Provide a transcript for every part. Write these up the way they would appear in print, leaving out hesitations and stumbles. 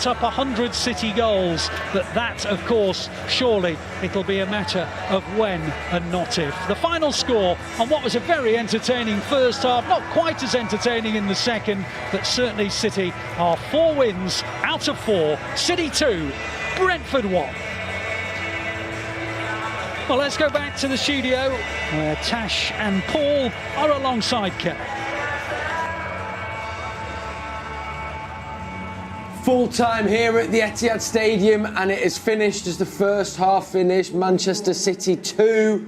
Up 100 City goals, that of course, surely it'll be a matter of when and not if. The final score on what was a very entertaining first half, not quite as entertaining in the second, but certainly City are 4 wins out of 4. City 2, Brentford 1. Well, let's go back to the studio where Tash and Paul are alongside Kevin. Full time here at the Etihad Stadium, and it is finished as the first half finished. Manchester City 2,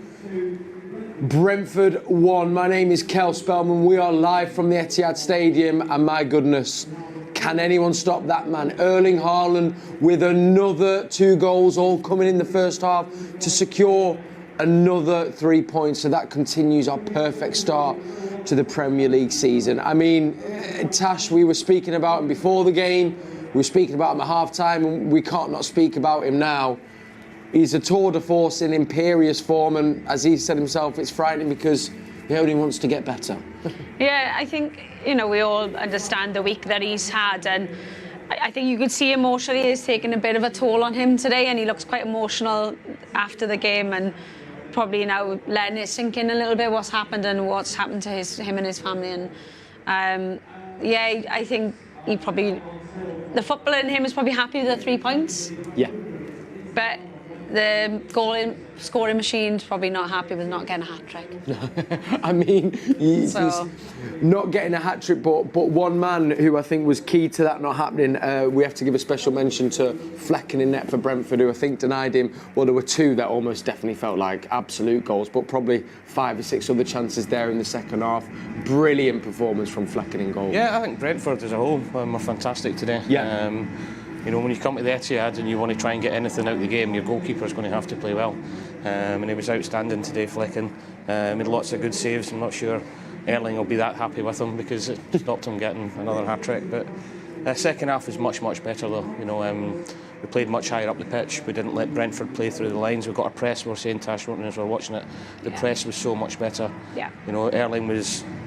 Brentford 1. My name is Cel Spellman. We are live from the Etihad Stadium, and my goodness, can anyone stop that man? Erling Haaland with another 2 goals, all coming in the first half to secure another 3 points. So that continues our perfect start to the Premier League season. I mean, Tash, we were speaking about him before the game. We were speaking about him at half-time, and we can't not speak about him now. He's a tour de force in imperious form, and as he said himself, it's frightening because he only wants to get better. Yeah, I think, we all understand the week that he's had, and I think you could see emotionally it's taken a bit of a toll on him today, and he looks quite emotional after the game, and probably now letting it sink in a little bit what's happened and what's happened to him and his family. And I think he probably, the footballer in him is probably happy with the 3 points. Yeah. But the scoring machine's probably not happy with not getting a hat-trick. I mean, he's not getting a hat-trick, but one man who I think was key to that not happening, we have to give a special mention to Flecken in net for Brentford, who I think denied him. Well, there were 2 that almost definitely felt like absolute goals, but probably 5 or 6 other chances there in the second half. Brilliant performance from Flecken in goal. Yeah, I think Brentford as a whole were fantastic today. Yeah. When you come to the Etihad and you want to try and get anything out of the game, your goalkeeper's going to have to play well. And he was outstanding today, Flecken. Made lots of good saves. I'm not sure Erling will be that happy with him because it stopped him getting another hat-trick. But second half was much, much better though. We played much higher up the pitch. We didn't let Brentford play through the lines. We got a press. We were saying, Tash, as we were watching it, the press was so much better. Yeah.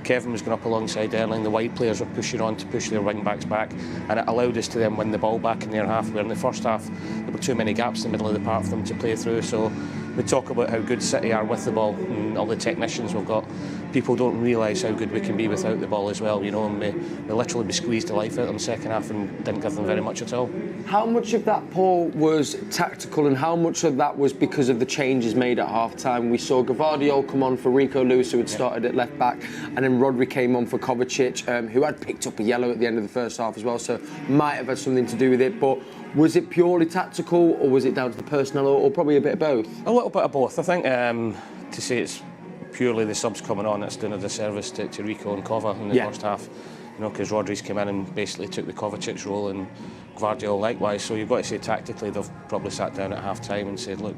Kevin was going up alongside Erling. The wide players were pushing on to push their wing backs back, and it allowed us to then win the ball back in their half. Where in the first half there were too many gaps in the middle of the park for them to play through. So we talk about how good City are with the ball and all the technicians we've got. People don't realise how good we can be without the ball as well, and we literally be squeezed the life out of them second half and didn't give them very much at all. How much of that, Paul, was tactical and how much of that was because of the changes made at half-time? We saw Gvardiol come on for Rico Lewis, who had started at left-back, and then Rodri came on for Kovacic, who had picked up a yellow at the end of the first half as well, so might have had something to do with it. But was it purely tactical, or was it down to the personnel, or probably a bit of both? A little bit of both. I think to say it's purely the subs coming on, it's doing a disservice to Rico and Kova in the first half. Because Rodri's came in and basically took the Kovacic role, and Gvardiol likewise. So you've got to say tactically they've probably sat down at half-time and said, look,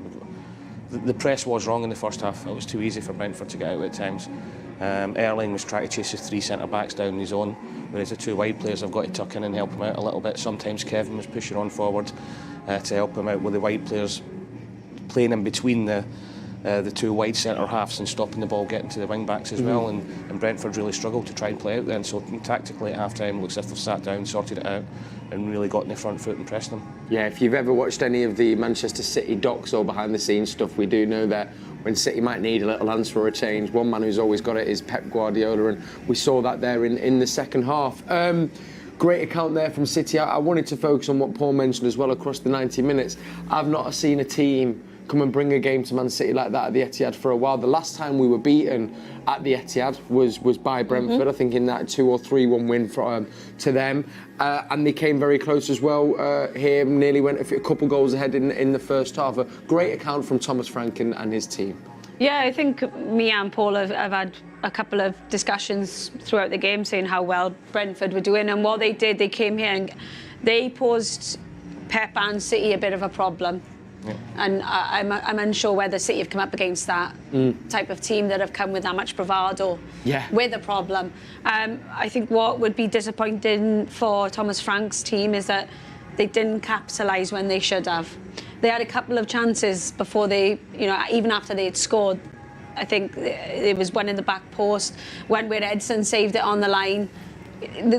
the press was wrong in the first half. It was too easy for Brentford to get out at times. Erling was trying to chase his 3 centre-backs down his own, whereas the 2 wide players have got to tuck in and help him out a little bit. Sometimes Kevin was pushing on forward to help him out, with the wide players playing in between the 2 wide centre halves and stopping the ball getting to the wing backs as well, and Brentford really struggled to try and play out then. So tactically at half time, looks as if they've sat down, sorted it out, and really got in the front foot and pressed them. Yeah, if you've ever watched any of the Manchester City docs or behind the scenes stuff, we do know that when City might need a little answer or a change, one man who's always got it is Pep Guardiola, and we saw that there in the second half. Great account there from City. I wanted to focus on what Paul mentioned as well across the 90 minutes. I've not seen a team come and bring a game to Man City like that at the Etihad for a while. The last time we were beaten at the Etihad was by Brentford, I think in that 2 or 3-1 win to them. And they came very close as well here, nearly went a couple goals ahead in the first half. A great account from Thomas Frank and his team. Yeah, I think me and Paul have had a couple of discussions throughout the game saying how well Brentford were doing, and what they did, they came here and they posed Pep and City a bit of a problem. Yeah. And I'm unsure whether City have come up against that type of team that have come with that much bravado with a problem. I think what would be disappointing for Thomas Frank's team is that they didn't capitalise when they should have. They had a couple of chances before they, even after they had scored. I think there was one in the back post when Edson saved it on the line.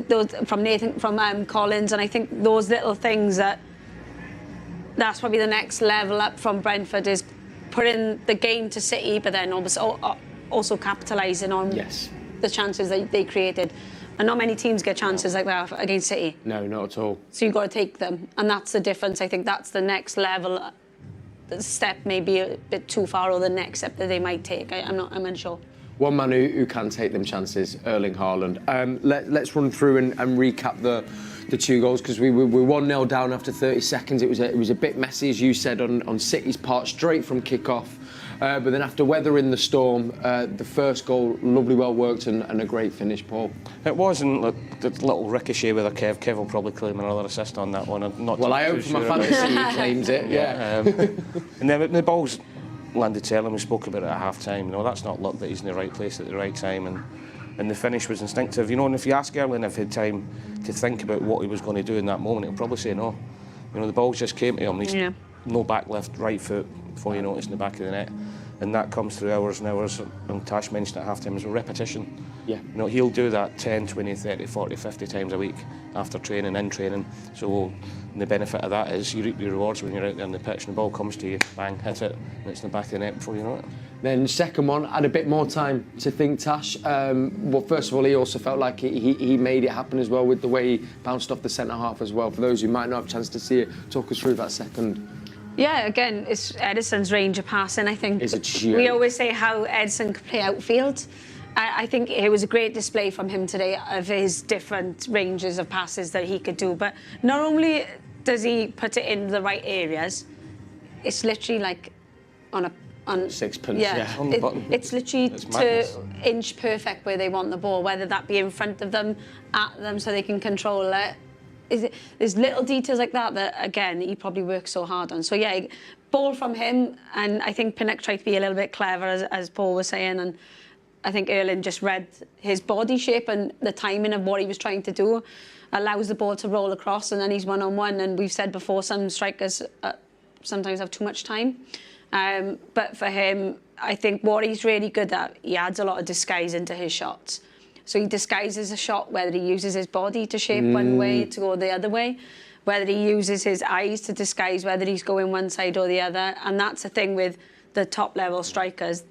those from Collins, and I think those little things that's probably the next level up from Brentford, is putting the game to City, but then also capitalising on the chances that they created. And not many teams get chances like that against City. No, not at all. So you've got to take them, and that's the difference. I think that's the next level. The step may be a bit too far, or the next step that they might take. I'm unsure. One man who can take them chances, Erling Haaland. Let's run through and recap the 2 goals, because we were 1-0 down after 30 seconds. It was a bit messy, as you said, on City's part, straight from kick-off. But then after weathering the storm, the first goal, lovely, well worked, and a great finish, Paul. It wasn't the little ricochet with a Kev. Kev will probably claim another assist on that one. I hope for my fantasy he claims it. Yeah. And then the ball's landed Cel, and we spoke about it at half-time. That's not luck that he's in the right place at the right time, and the finish was instinctive. And if you ask Erling if he had time to think about what he was going to do in that moment, he'll probably say no. The ball just came to him. He's no back lift, right foot, before you notice, in the back of the net. And that comes through hours and hours, and Tash mentioned at half-time, as a repetition. Yeah. He'll do that 10, 20, 30, 40, 50 times a week after training, in training. So the benefit of that is you reap your rewards when you're out there on the pitch and the ball comes to you, bang, hit it, and it's in the back of the net before you know it. Then second one, had a bit more time to think, Tash. Well, first of all, he also felt like he made it happen as well, with the way he bounced off the centre-half as well. For those who might not have a chance to see it, talk us through that second. Yeah, again, it's Edison's range of passing. I think it's we always say how Edison can play outfield. I think it was a great display from him today of his different ranges of passes that he could do. But not only does he put it in the right areas, it's literally like on sixpence. Yeah, on the button. It's literally to inch perfect where they want the ball, whether that be in front of them, at them, so they can control it. There's little details like that again, he probably works so hard on. So yeah, ball from him, and I think Pinnock tried to be a little bit clever, as Paul was saying, and I think Erling just read his body shape and the timing of what he was trying to do, allows the ball to roll across, and then he's one-on-one. And we've said before, some strikers sometimes have too much time. But for him, I think what he's really good at, he adds a lot of disguise into his shots. So he disguises a shot, whether he uses his body to shape one way to go the other way, whether he uses his eyes to disguise whether he's going one side or the other. And that's the thing with the top-level strikers.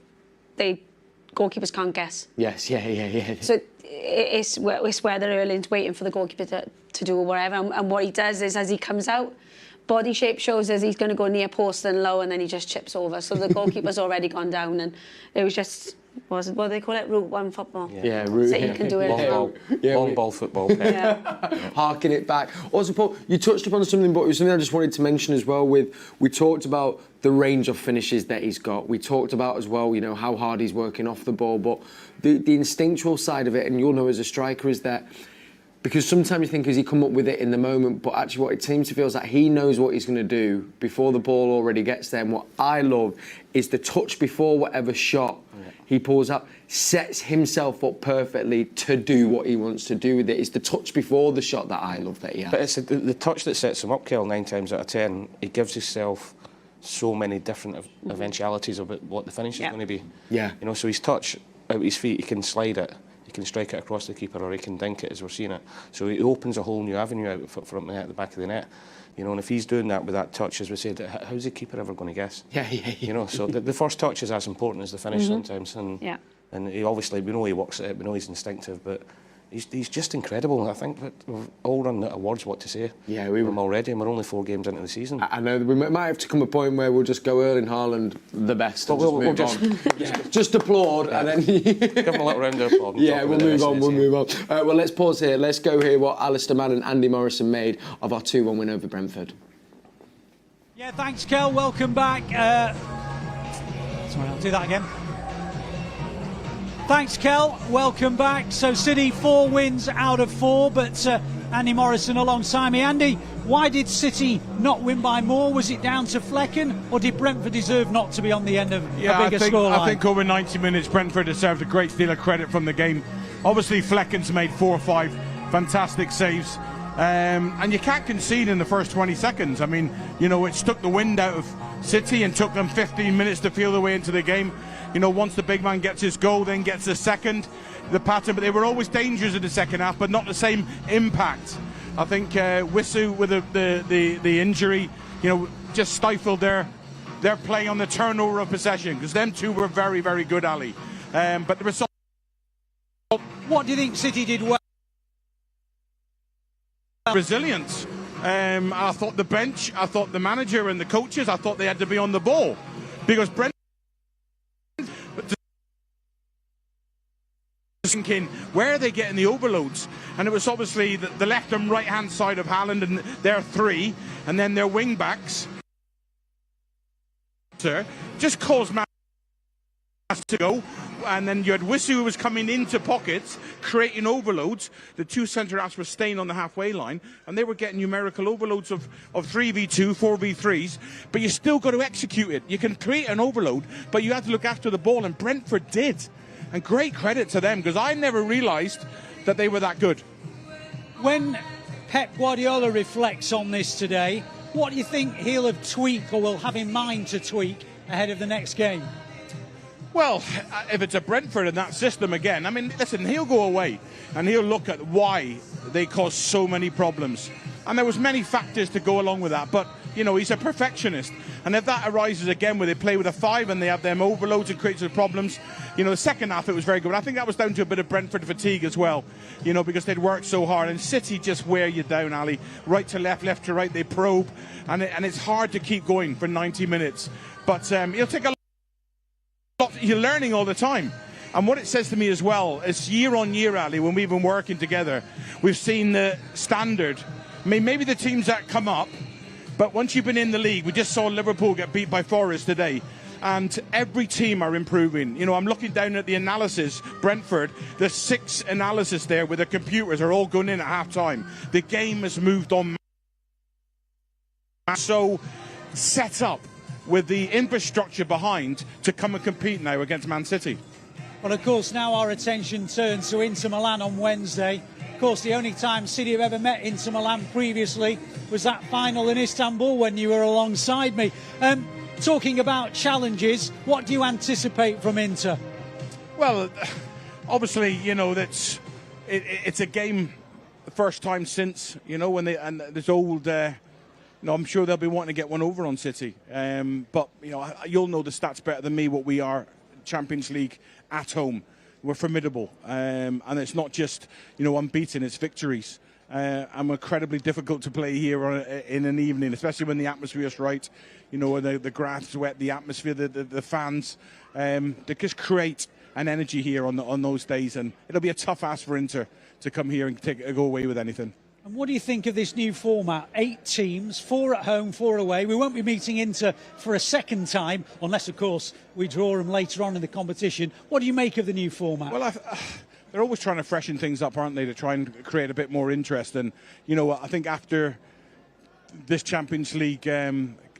Goalkeepers can't guess. Yes, yeah. So it's whether Erling's waiting for the goalkeeper to do whatever. And what he does is, as he comes out, body shape shows as he's going to go near post and low, and then he just chips over. So the goalkeeper's already gone down, and it was just... what do they call it? Route 1 football. Yeah, route. So you can do it. Long ball football. Harking it back. Also, Paul, you touched upon something, but it was something I just wanted to mention as well. We talked about the range of finishes that he's got. We talked about as well, how hard he's working off the ball. But the instinctual side of it, and you'll know as a striker, is that, because sometimes you think, has he come up with it in the moment? But actually what it seems to feel is that he knows what he's going to do before the ball already gets there. And what I love is the touch before whatever shot he pulls up, sets himself up perfectly to do what he wants to do with it. It's the touch before the shot that I love that he has. But it's the touch that sets him up, Kel, 9 times out of 10. He gives himself so many different eventualities about what the finish is going to be. Yeah. So his touch out his feet, he can slide it, he can strike it across the keeper, or he can dink it, as we're seeing it. So he opens a whole new avenue out from at the back of the net. And if he's doing that with that touch, as we said, how's the keeper ever going to guess? Yeah. So the first touch is as important as the finish sometimes. And he obviously, we know he works at it, we know he's instinctive, but he's just incredible. I think that we've all run out of words what to say. Yeah, we were already, and we're only 4 games into the season. I know we might have to come a point where we'll just go Erling Haaland the best. But we'll just just applaud and then give him a little round of applause. Yeah, we'll move on. Well, let's pause here. Let's go hear what Alistair Mann and Andy Morrison made of our 2-1 win over Brentford. Yeah, thanks, Kel. Welcome back. Sorry, I'll do that again. Thanks, Kel. Welcome back. So City 4 wins out of 4, but Andy Morrison alongside me. Andy, why did City not win by more? Was it down to Flecken, or did Brentford deserve not to be on the end of a bigger scoreline? I think over 90 minutes Brentford deserved a great deal of credit from the game. Obviously Flecken's made 4 or 5 fantastic saves, and you can't concede in the first 20 seconds. I mean, it took the wind out of City and took them 15 minutes to feel their way into the game. Once the big man gets his goal, then gets a second, the pattern, but they were always dangerous in the second half, but not the same impact. I think Wissu with the injury, just stifled their play on the turnover of possession, because them two were very, very good, Ali. But the result. What do you think City did well? Resilience. I thought the bench, I thought the manager and the coaches, I thought they had to be on the ball, because Brentford thinking, where are they getting the overloads? And it was obviously the left and right hand side of Haaland, and their three, and then their wing backs just caused Man to go. And then you had Wissu, who was coming into pockets, creating overloads. The two centre-halves were staying on the halfway line, and they were getting numerical overloads of 3v2, 4v3s, but you still got to execute it. You can create an overload, but you have to look after the ball, and Brentford did. And great credit to them, because I never realised that they were that good. When Pep Guardiola reflects on this today, what do you think he'll have tweaked or will have in mind to tweak ahead of the next game? Well, if it's a Brentford in that system again, I mean, listen, he'll go away and he'll look at why they caused so many problems. And there was many factors to go along with that, but, he's a perfectionist. And if that arises again where they play with a 5 and they have them overloads and creates problems, the second half it was very good. I think that was down to a bit of Brentford fatigue as well, because they'd worked so hard. And City just wear you down, Ali. Right to left, left to right, they probe. And it's hard to keep going for 90 minutes. But he'll take a lot. You're learning all the time. And what it says to me as well is year on year, Ali, when we've been working together, we've seen the standard. I mean, maybe the teams that come up, but once you've been in the league, we just saw Liverpool get beat by Forest today. And every team are improving. I'm looking down at the analysis. Brentford, the 6 analysis there with the computers are all going in at half-time. The game has moved on. So set up with the infrastructure behind to come and compete now against Man City. Well, of course, now our attention turns to Inter Milan on Wednesday. Of course, the only time City have ever met Inter Milan previously was that final in Istanbul when you were alongside me. Talking about challenges, what do you anticipate from Inter? Well, obviously, it's a game the first time since, when there's old... I'm sure they'll be wanting to get one over on City. But, you'll know the stats better than me what we are, Champions League at home. We're formidable. And it's not just, unbeaten, it's victories. And we're incredibly difficult to play here in an evening, especially when the atmosphere is right. When the grass wet, the atmosphere, the fans. They just create an energy here on those days. And it'll be a tough ask for Inter to come here and go away with anything. And what do you think of this new format? 8 teams, 4 at home, 4 away. We won't be meeting Inter for a second time, unless, of course, we draw them later on in the competition. What do you make of the new format? Well, they're always trying to freshen things up, aren't they, to try and create a bit more interest. And, I think after this Champions League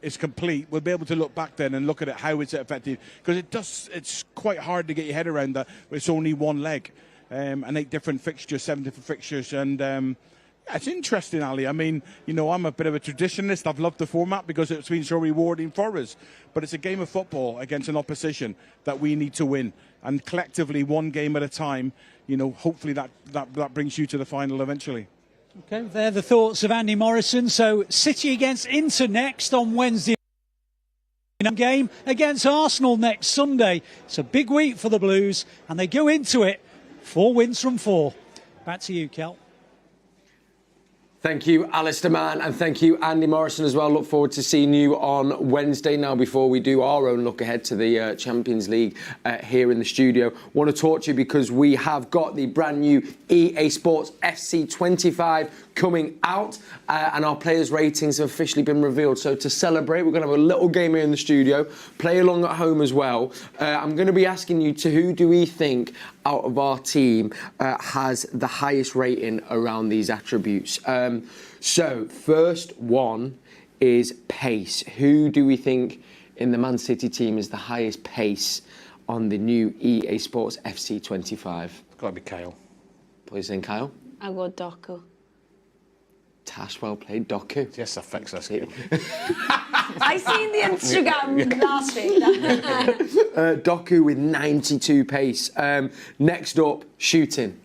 is complete, we'll be able to look back then and look at it, how it's affected. Because it's quite hard to get your head around that. It's only one leg and 8 different fixtures, 7 different fixtures. And... it's interesting, Ali. I mean, I'm a bit of a traditionalist. I've loved the format because it's been so rewarding for us. But it's a game of football against an opposition that we need to win. And collectively, one game at a time, hopefully that brings you to the final eventually. OK, they're the thoughts of Andy Morrison. So City against Inter next on Wednesday. Game against Arsenal next Sunday. It's a big week for the Blues. And they go into it 4 wins from 4. Back to you, Kel. Thank you, Alistair Mann, and thank you, Andy Morrison, as well. Look forward to seeing you on Wednesday. Now, before we do our own look ahead to the Champions League here in the studio, want to talk to you because we have got the brand new EA Sports FC 25 coming out, and our players' ratings have officially been revealed. So to celebrate, we're going to have a little game here in the studio, play along at home as well. I'm going to be asking you to who do we think out of our team has the highest rating around these attributes. So first one is pace. Who do we think in the Man City team is the highest pace on the new EA Sports FC 25? It's got to be Kyle. Please then, Kyle. I'll go Doku. Tash, well played, Doku. Yes, I fixed this game. I seen the Instagram last week. Doku with 92 pace. Next up, shooting.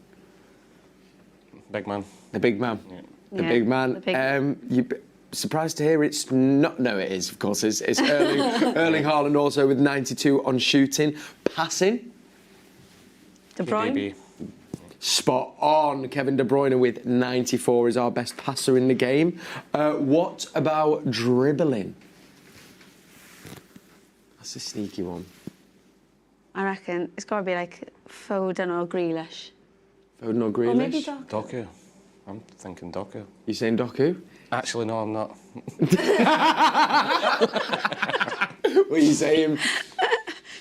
Big man. The big man. Yeah. The big man. The big You surprised to hear it's not? No, it is. Of course, it's Erling Haaland also with 92 on shooting. Passing. De Bruyne. Maybe. Spot on. Kevin De Bruyne with 94 is our best passer in the game. What about dribbling? That's a sneaky one. I reckon it's got to be like Foden or Grealish. Foden or Grealish? Or maybe Doku. Doku. I'm thinking Doku. You saying Doku? Actually, no, I'm not. What are you saying?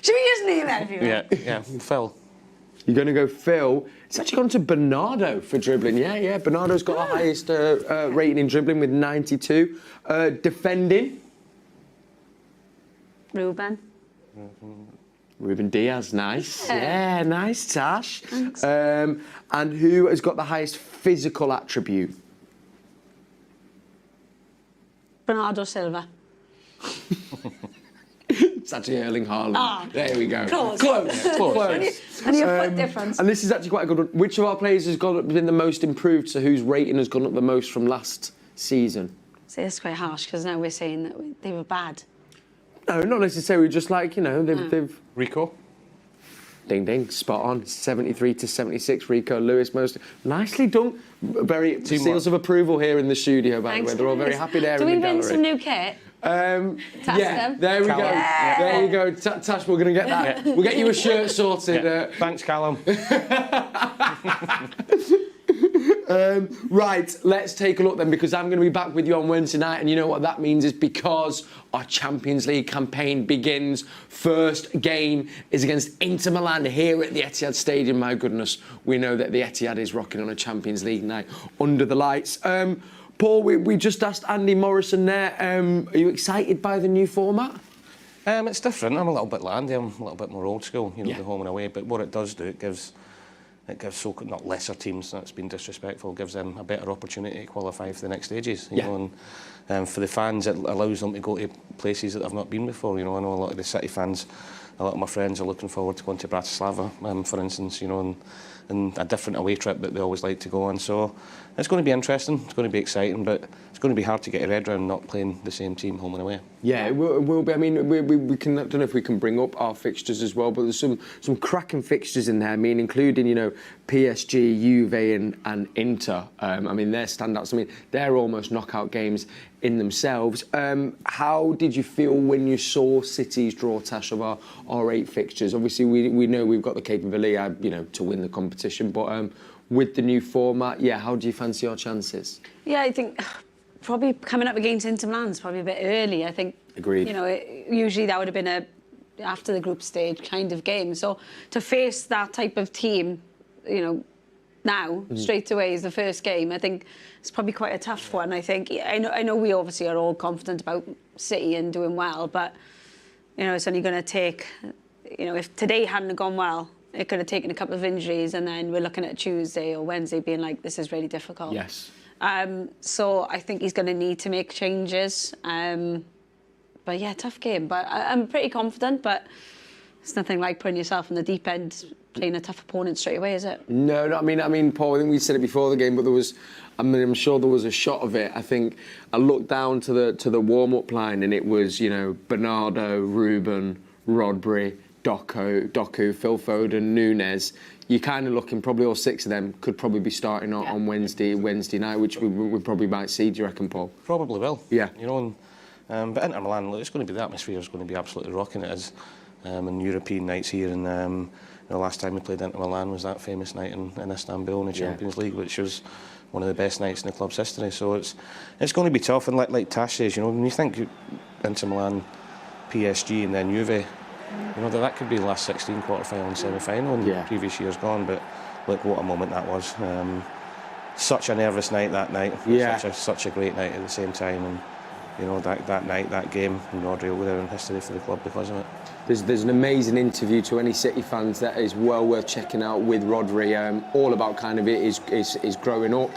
Should we just name everyone? Yeah, Phil. You're going to go Phil. It's actually gone to Bernardo for dribbling. Yeah. Bernardo's got the highest rating in dribbling with 92. Defending. Ruben. Ruben Diaz, nice. Yeah, nice, Tash. Thanks. And who has got the highest physical attribute? Bernardo Silva. It's actually Erling Haaland. Ah. There we go. Close. Close. Only a foot difference. And this is actually quite a good one. Which of our players has been the most improved? So whose rating has gone up the most from last season? See, it's quite harsh because now we're saying that they were bad. No, not necessarily. Just like, they've Rico. Ding ding, spot on. 73 to 76, Rico Lewis most. Nicely done. Very seals of approval here in the studio, by the way. They're all very happy there Do in we the gallery. win some new kit? Yeah, them. there we go. Yeah. There you go. Tash, we're going to get that. We'll get you a shirt sorted. Thanks, Callum. Right, let's take a look then, because I'm going to be back with you on Wednesday night, and you know what that means is because our Champions League campaign begins. First game is against Inter Milan here at the Etihad Stadium. My goodness, we know that the Etihad is rocking on a Champions League night under the lights. Paul, we just asked Andy Morrison there, are you excited by the new format? It's different. I'm a little bit landy. I'm a little bit more old school, the home and away. But what it does do, it gives not lesser teams, that's been disrespectful, gives them a better opportunity to qualify for the next stages. You know, and for the fans, it allows them to go to places that they've not been before. I know a lot of the City fans, a lot of my friends are looking forward to going to Bratislava, for instance, and a different away trip that they always like to go on. So it's going to be interesting, it's going to be exciting, but it's going to be hard to get your head around not playing the same team home and away. Yeah, it will be. I mean, we can. I don't know if we can bring up our fixtures as well, but there's some cracking fixtures in there. I mean, including PSG, Juve, and Inter. I mean, they're standouts. I mean, they're almost knockout games in themselves. How did you feel when you saw City's draw, Tash, of our 8 fixtures? Obviously, we know we've got the capability, to win the competition, but with the new format, how do you fancy your chances? Yeah, I think probably coming up against Inter Milan is probably a bit early. I think. Agreed. Usually that would have been after the group stage kind of game. So to face that type of team, now straight away is the first game. I think it's probably quite a tough one. I think I know we obviously are all confident about City and doing well, but it's only going to take. If today hadn't gone well, it could have taken a couple of injuries, and then we're looking at Tuesday or Wednesday being like, this is really difficult. Yes. So I think he's going to need to make changes. But yeah, tough game. But I'm pretty confident, but it's nothing like putting yourself in the deep end, playing a tough opponent straight away, is it? No, I mean, Paul, I think we said it before the game, but I'm sure there was a shot of it. I think I looked down to the warm-up line, and it was, Bernardo, Ruben, Rodri, Doku, Phil Foden, Nunes. You're kind of looking, probably all 6 of them could probably be starting on Wednesday night, which we probably might see. Do you reckon, Paul? Probably will. Yeah. But Inter Milan, it's going to be, the atmosphere is going to be absolutely rocking. It is. And European nights here, and the last time we played Inter Milan was that famous night in Istanbul in the Champions League, which was one of the best nights in the club's history. So it's going to be tough. And like Tash says, when you think Inter Milan, PSG, and then Juve, that could be the last 16 quarter-final and semi-final in previous years gone. But look what a moment that was. Such a nervous night that night. Such a great night at the same time. And you know, that night, that game, Rodri will go down in history for the club because of it. There's an amazing interview to any City fans that is well worth checking out with Rodri, all about kind of his growing up,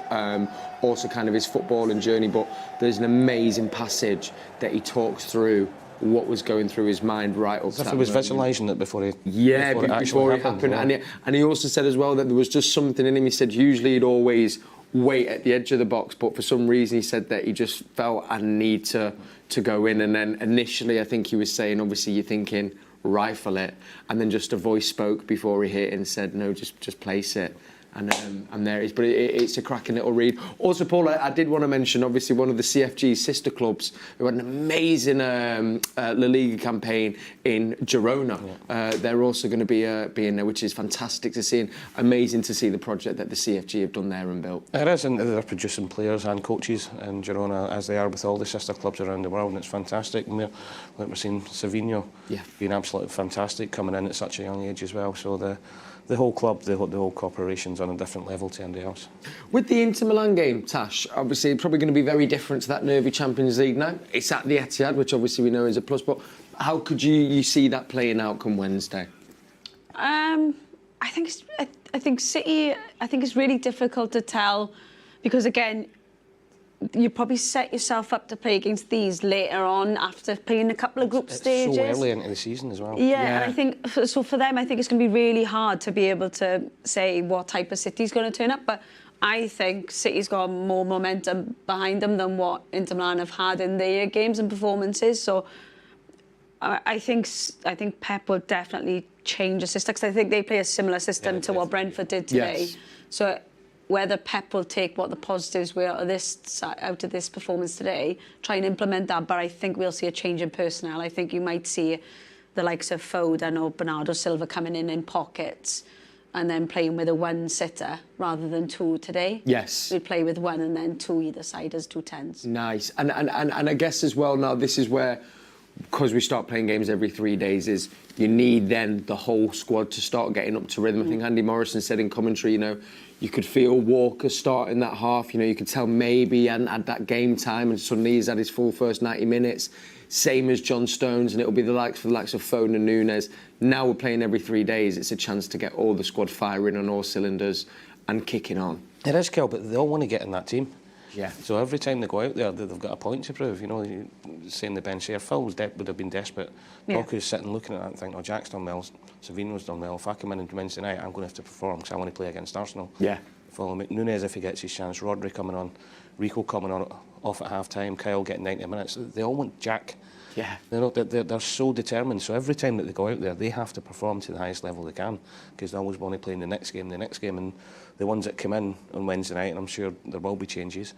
also kind of his footballing journey, but there's an amazing passage that he talks through what was going through his mind right up to that He was moment. visualising it before he before it happened. Yeah. And he also said as well that there was just something in him. He said usually he'd always wait at the edge of the box, but for some reason he said that he just felt a need to go in. And then initially I think he was saying, obviously you're thinking rifle it, and then just a voice spoke before he hit and said no, just place it. And there it is. But it's a cracking little read. Also, Paul, I did want to mention, obviously, one of the CFG's sister clubs who had an amazing La Liga campaign in Girona. Yeah. They're also going to be in there, which is fantastic to see, and amazing to see the project that the CFG have done there and built. It is, and they're producing players and coaches in Girona, as they are with all the sister clubs around the world, and it's fantastic. And we're seeing Savinho being absolutely fantastic, coming in at such a young age as well. So the whole club, the whole corporation's on a different level to anybody else. With the Inter Milan game, Tash, obviously probably going to be very different to that nervy Champions League now. It's at the Etihad, which obviously we know is a plus, but how could you see that playing out come Wednesday? I think City, I think it's really difficult to tell because, again, you probably set yourself up to play against these later on after playing a couple of group stages. It's so early into the season as well. Yeah, and I think, so for them, I think it's going to be really hard to be able to say what type of City's going to turn up, but I think City's got more momentum behind them than what Inter Milan have had in their games and performances, so I think Pep will definitely change the system, because I think they play a similar system to what Brentford did today. Yes. So whether Pep will take what the positives were out of this performance today, try and implement that, but I think we'll see a change in personnel. I think you might see the likes of Foden or Bernardo Silva coming in pockets and then playing with a one-sitter rather than two today. Yes. We'd play with one and then two either side as 2 10s. Nice. And I guess as well now, this is where, because we start playing games every 3 days, is you need then the whole squad to start getting up to rhythm. I think Andy Morrison said in commentary, you could feel Walker starting that half, you could tell maybe he hadn't had that game time and suddenly he's had his full first 90 minutes. Same as John Stones, and it'll be the likes of Foden and Nunes. Now we're playing every 3 days. It's a chance to get all the squad firing on all cylinders and kicking on. It is, Kel, but they all want to get in that team. Yeah. So every time they go out there, they've got a point to prove. Saying the bench here, Phil would have been desperate. Doku's sitting looking at that and thinking, oh, Jack's done well, Savino's done well. If I come in on Wednesday night, I'm going to have to perform because I want to play against Arsenal. Yeah. Follow me. Nunes if he gets his chance, Rodri coming on, Rico coming on off at half time, Kyle getting 90 minutes. They all want Jack. Yeah. They're so determined. So every time that they go out there, they have to perform to the highest level they can because they always want to play in the next game. And the ones that come in on Wednesday night, and I'm sure there will be changes,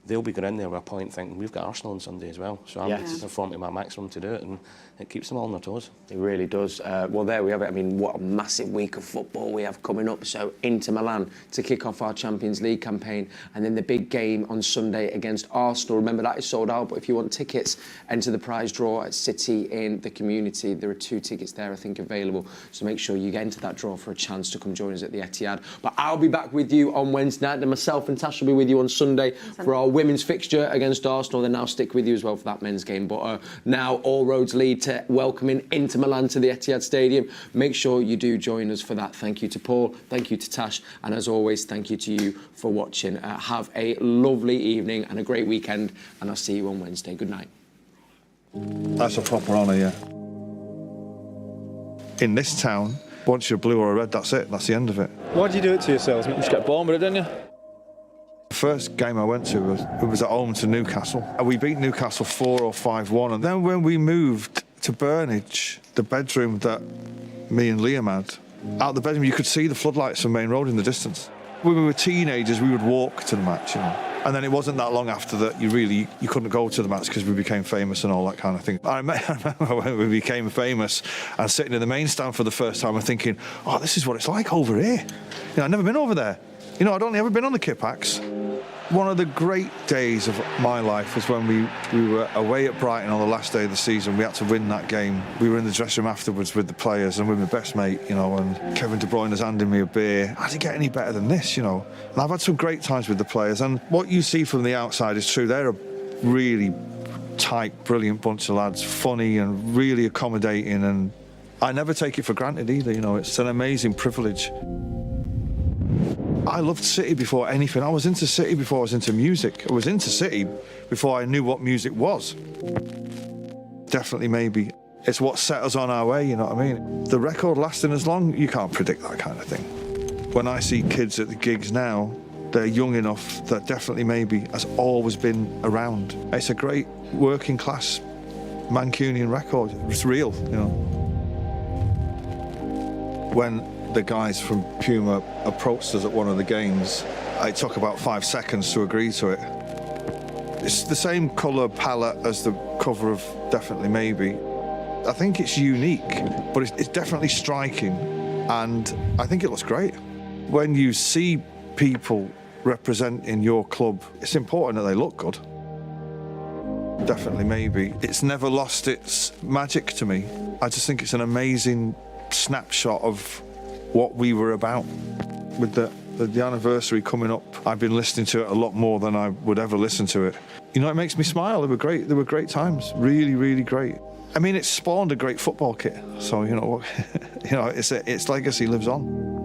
they'll be going in there with a point thinking, we've got Arsenal on Sunday as well. So I'm going to perform to my maximum to do it, and it keeps them all on their toes. It really does. Well, there we have it. I mean, what a massive week of football we have coming up. So Inter Milan to kick off our Champions League campaign, and then the big game on Sunday against Arsenal. Remember, that is sold out, but if you want tickets, enter the prize draw at City in the Community. There are 2 tickets there, I think, available. So make sure you get into that draw for a chance to come join us at the Etihad. But I'll be back with you on Wednesday night, and myself and Tash will be with you on Sunday for our women's fixture against Arsenal. Then I'll stick with you as well for that men's game. But now all roads lead to welcoming Inter Milan to the Etihad Stadium. Make sure you do join us for that. Thank you to Paul, thank you to Tash, and as always, thank you to you for watching. Have a lovely evening and a great weekend, and I'll see you on Wednesday. Good night. That's a proper honour, yeah. In this town, once you're blue or a red, that's it. That's the end of it. Why did you do it to yourselves? You just get born with it, didn't you? The first game I went to was at home to Newcastle. We beat Newcastle 4 or 5-1. And then when we moved to Burnage, the bedroom that me and Liam had, out the bedroom you could see the floodlights from Main Road in the distance. When we were teenagers, we would walk to the match, And then it wasn't that long after that you couldn't go to the match because we became famous and all that kind of thing. I remember when we became famous and sitting in the main stand for the first time and thinking, oh, this is what it's like over here. I'd never been over there. I'd only ever been on the Kippax. One of the great days of my life was when we were away at Brighton on the last day of the season. We had to win that game. We were in the dressing room afterwards with the players and with my best mate, and Kevin De Bruyne has handed me a beer. How did it get any better than this, And I've had some great times with the players, and what you see from the outside is true. They're a really tight, brilliant bunch of lads, funny and really accommodating, and I never take it for granted either, you know, it's an amazing privilege. I loved City before anything. I was into City before I was into music. I was into City before I knew what music was. Definitely maybe. It's what set us on our way, you know what I mean? The record lasting as long, you can't predict that kind of thing. When I see kids at the gigs now, they're young enough that definitely maybe has always been around. It's a great working class Mancunian record. It's real, you know. When the guys from Puma approached us at one of the games, it took about 5 seconds to agree to it. It's the same colour palette as the cover of Definitely Maybe. I think it's unique, but it's definitely striking, and I think it looks great. When you see people representing your club, it's important that they look good. Definitely Maybe. It's never lost its magic to me. I just think it's an amazing snapshot of what we were about. With the anniversary coming up, I've been listening to it a lot more than I would ever listen to it. You know, it makes me smile. They were great. They were great times. Really, really great. I mean, it spawned a great football kit. So, you know, its legacy lives on.